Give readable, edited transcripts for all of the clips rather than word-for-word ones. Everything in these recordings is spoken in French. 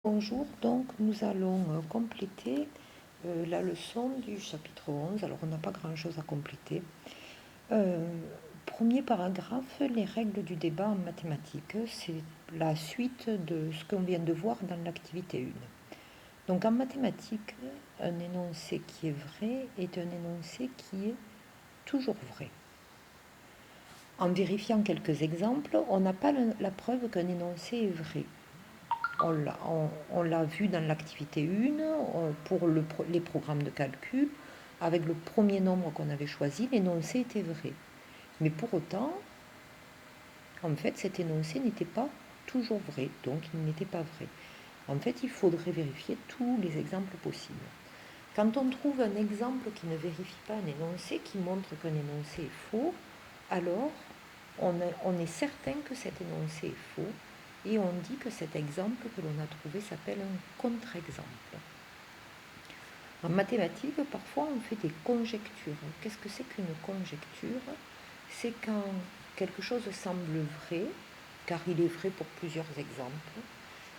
Bonjour, donc nous allons compléter la leçon du chapitre 11. Alors on n'a pas grand-chose à compléter. Premier paragraphe, les règles du débat en mathématiques. C'est la suite de ce qu'on vient de voir dans l'activité 1. Donc en mathématiques, un énoncé qui est vrai est un énoncé qui est toujours vrai. En vérifiant quelques exemples, on n'a pas la preuve qu'un énoncé est vrai. On l'a vu dans l'activité 1 pour les programmes de calcul. Avec le premier nombre qu'on avait choisi, l'énoncé était vrai. Mais pour autant, en fait, cet énoncé n'était pas toujours vrai, donc il n'était pas vrai. En fait, il faudrait vérifier tous les exemples possibles. Quand on trouve un exemple qui ne vérifie pas un énoncé, qui montre qu'un énoncé est faux, alors on est certain que cet énoncé est faux, et on dit que cet exemple que l'on a trouvé s'appelle un contre-exemple. En mathématiques, parfois on fait des conjectures. Qu'est-ce que c'est qu'une conjecture? C'est quand quelque chose semble vrai, car il est vrai pour plusieurs exemples,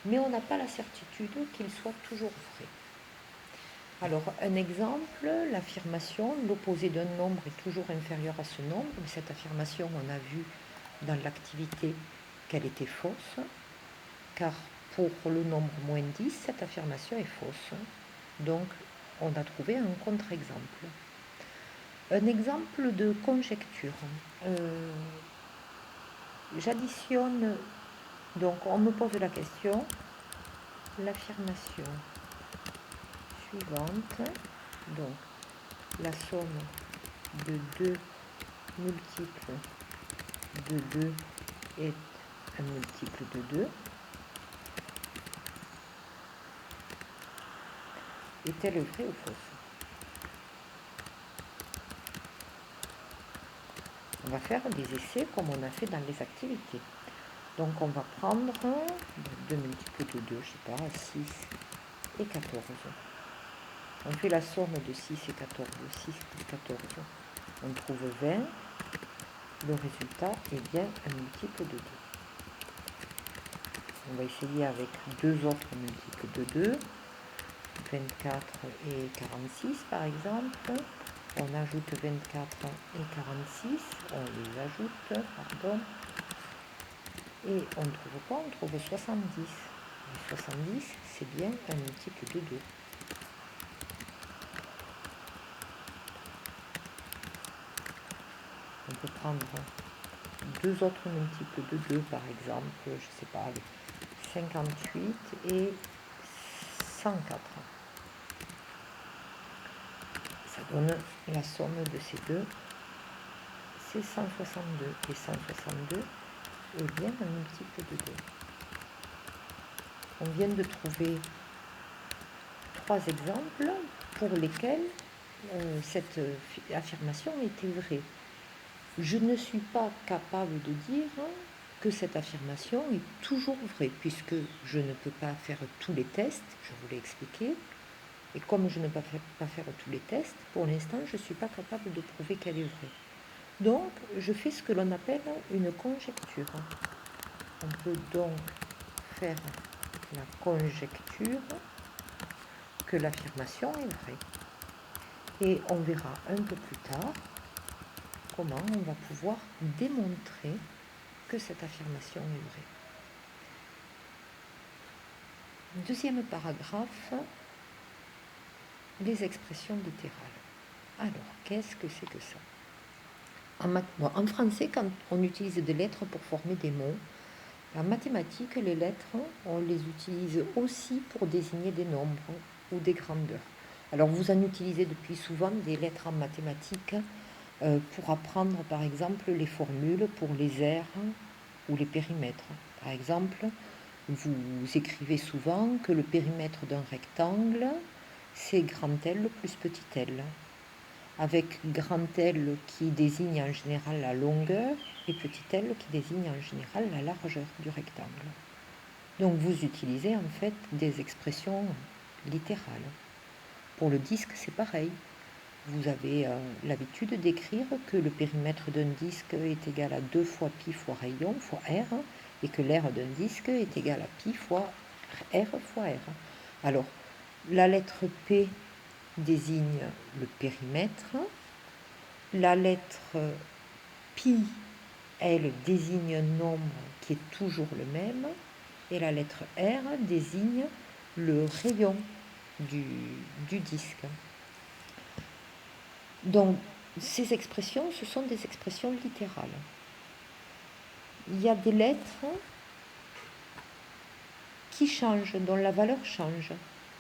mais on n'a pas la certitude qu'il soit toujours vrai. Alors, un exemple, l'affirmation, l'opposé d'un nombre est toujours inférieur à ce nombre. Cette affirmation, on a vu dans l'activité qu'elle était fausse, car pour le nombre moins 10, cette affirmation est fausse. Donc, on a trouvé un contre-exemple. Un exemple de conjecture. J'additionne, donc on me pose la question, l'affirmation suivante, donc la somme de 2 multiples de 2 est un multiple de 2. Est-elle vraie ou fausse? On va faire des essais comme on a fait dans les activités. Donc on va prendre 2 multiples de 2, je sais pas, 6 et 14. On fait la somme de 6 et 14, 6 plus 14. On trouve 20. Le résultat est bien un multiple de 2. On va essayer avec deux autres multiples de 2, 24 et 46 par exemple. On ajoute 24 et 46, on les ajoute, pardon, et on ne trouve pas, on trouve 70. Et 70, c'est bien un multiple de 2. On peut prendre deux autres multiples de 2, par exemple, je ne sais pas, 58 et 104. Ça donne la somme de ces deux, c'est 162. Et 162 est bien un multiple de 2. On vient de trouver trois exemples pour lesquels cette affirmation était vraie. Je ne suis pas capable de dire que cette affirmation est toujours vraie, puisque je ne peux pas faire tous les tests, je vous l'ai expliqué, et comme je ne peux pas faire tous les tests, pour l'instant, je ne suis pas capable de prouver qu'elle est vraie. Donc, je fais ce que l'on appelle une conjecture. On peut donc faire la conjecture que l'affirmation est vraie. Et on verra un peu plus tard comment on va pouvoir démontrer que cette affirmation est vraie. Deuxième paragraphe, les expressions littérales. Alors, qu'est-ce que c'est que ça? En français, quand on utilise des lettres pour former des mots, en mathématiques, les lettres, on les utilise aussi pour désigner des nombres ou des grandeurs. Alors, vous en utilisez depuis souvent des lettres en mathématiques pour apprendre, par exemple, les formules pour les aires ou les périmètres. Par exemple, vous écrivez souvent que le périmètre d'un rectangle, c'est grand L plus petit l, avec grand L qui désigne en général la longueur et petit l qui désigne en général la largeur du rectangle. Donc vous utilisez en fait des expressions littérales. Pour le disque, c'est pareil. Vous avez l'habitude d'écrire que le périmètre d'un disque est égal à 2 fois pi fois rayon fois r, et que l'aire d'un disque est égal à pi fois R fois R. Alors, la lettre P désigne le périmètre. La lettre pi, elle désigne un nombre qui est toujours le même. Et la lettre R désigne le rayon du disque. Donc, ces expressions, ce sont des expressions littérales. Il y a des lettres qui changent, dont la valeur change.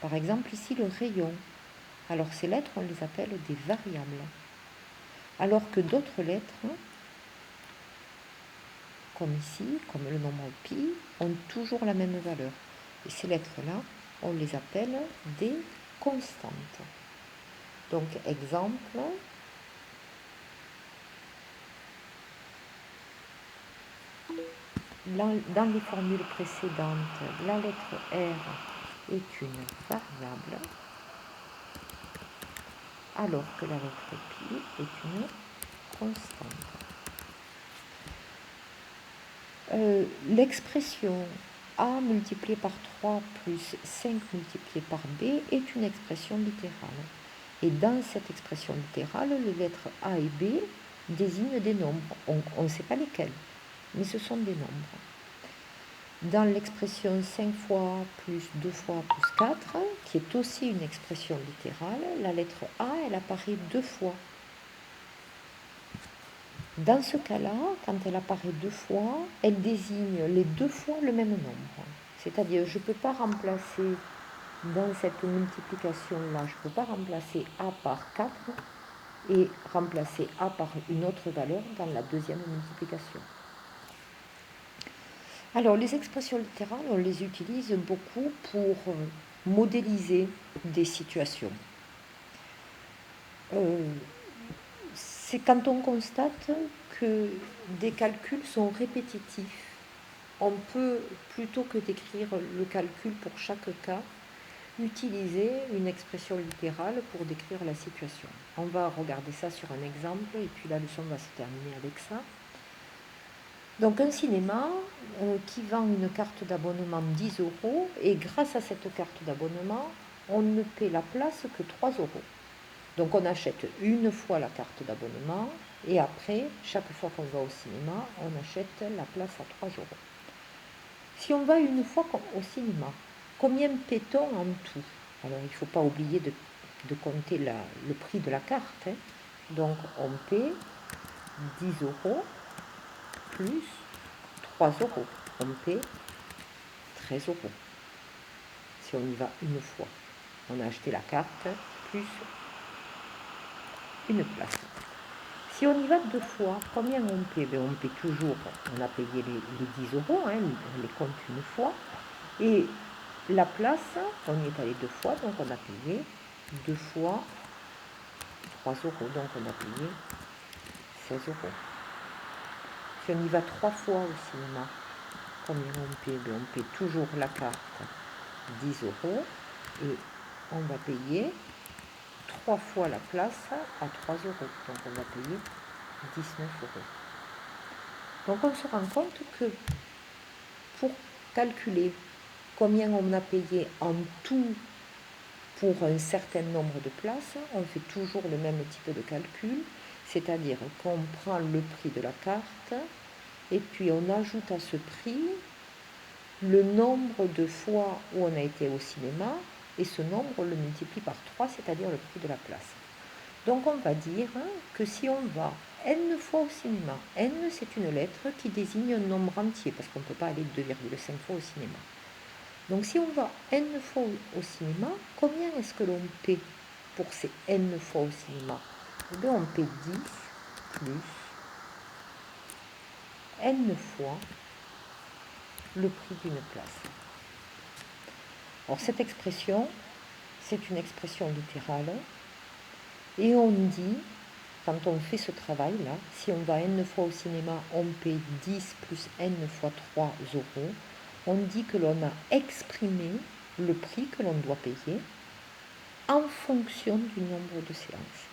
Par exemple, ici, le rayon. Alors, ces lettres, on les appelle des variables. Alors que d'autres lettres, comme ici, comme le nombre pi, ont toujours la même valeur. Et ces lettres-là, on les appelle des constantes. Donc, exemple, dans les formules précédentes, la lettre R est une variable, alors que la lettre pi est une constante. L'expression A multiplié par 3 plus 5 multiplié par B est une expression littérale. Et dans cette expression littérale, les lettres A et B désignent des nombres. On ne sait pas lesquels, mais ce sont des nombres. Dans l'expression 5 fois plus 2 fois plus 4, qui est aussi une expression littérale, la lettre A, elle apparaît 2 fois. Dans ce cas-là, quand elle apparaît 2 fois, elle désigne les 2 fois le même nombre. C'est-à-dire, je ne peux pas remplacer, dans cette multiplication-là, je ne peux pas remplacer A par 4 et remplacer A par une autre valeur dans la deuxième multiplication. Alors, les expressions littérales, on les utilise beaucoup pour modéliser des situations. C'est quand on constate que des calculs sont répétitifs. On peut, plutôt que d'écrire le calcul pour chaque cas, utiliser une expression littérale pour décrire la situation. On va regarder ça sur un exemple et puis la leçon va se terminer avec ça. Donc un cinéma qui vend une carte d'abonnement 10 € et grâce à cette carte d'abonnement, on ne paie la place que 3 €. Donc on achète une fois la carte d'abonnement et après, chaque fois qu'on va au cinéma, on achète la place à 3 €. Si on va une fois au cinéma, combien paie-t-on en tout? Alors il ne faut pas oublier de compter le prix de la carte. Donc on paie 10 € plus 3 €. On paie 13 € si on y va une fois. On a acheté la carte plus une place. Si on y va 2 fois, combien on paie? On paie toujours, on a payé les 10 €, on les compte une fois. Et la place, on y est allé 2 fois, donc on a payé 2 fois 3 €, donc on a payé 16 €. Si on y va 3 fois au cinéma, combien on paie? On paie toujours la carte 10 € et on va payer 3 fois la place à 3 €, donc on va payer 19 €. Donc on se rend compte que pour calculer combien on a payé en tout pour un certain nombre de places, on fait toujours le même type de calcul, c'est-à-dire qu'on prend le prix de la carte et puis on ajoute à ce prix le nombre de fois où on a été au cinéma et ce nombre on le multiplie par 3, c'est-à-dire le prix de la place. Donc on va dire que si on va n fois au cinéma, n c'est une lettre qui désigne un nombre entier parce qu'on ne peut pas aller 2,5 fois au cinéma. Donc si on va n fois au cinéma, combien est-ce que l'on paie pour ces n fois au cinéma? Eh bien, on paie 10 plus n fois le prix d'une place. Alors cette expression, c'est une expression littérale et on dit, quand on fait ce travail-là, si on va n fois au cinéma, on paie 10 plus n fois 3 €. On dit que l'on a exprimé le prix que l'on doit payer en fonction du nombre de séances.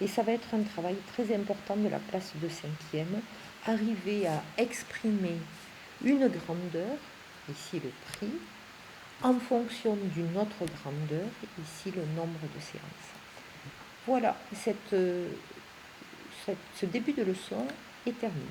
Et ça va être un travail très important de la classe de 5e, arriver à exprimer une grandeur, ici le prix, en fonction d'une autre grandeur, ici le nombre de séances. Voilà, ce début de leçon est terminé.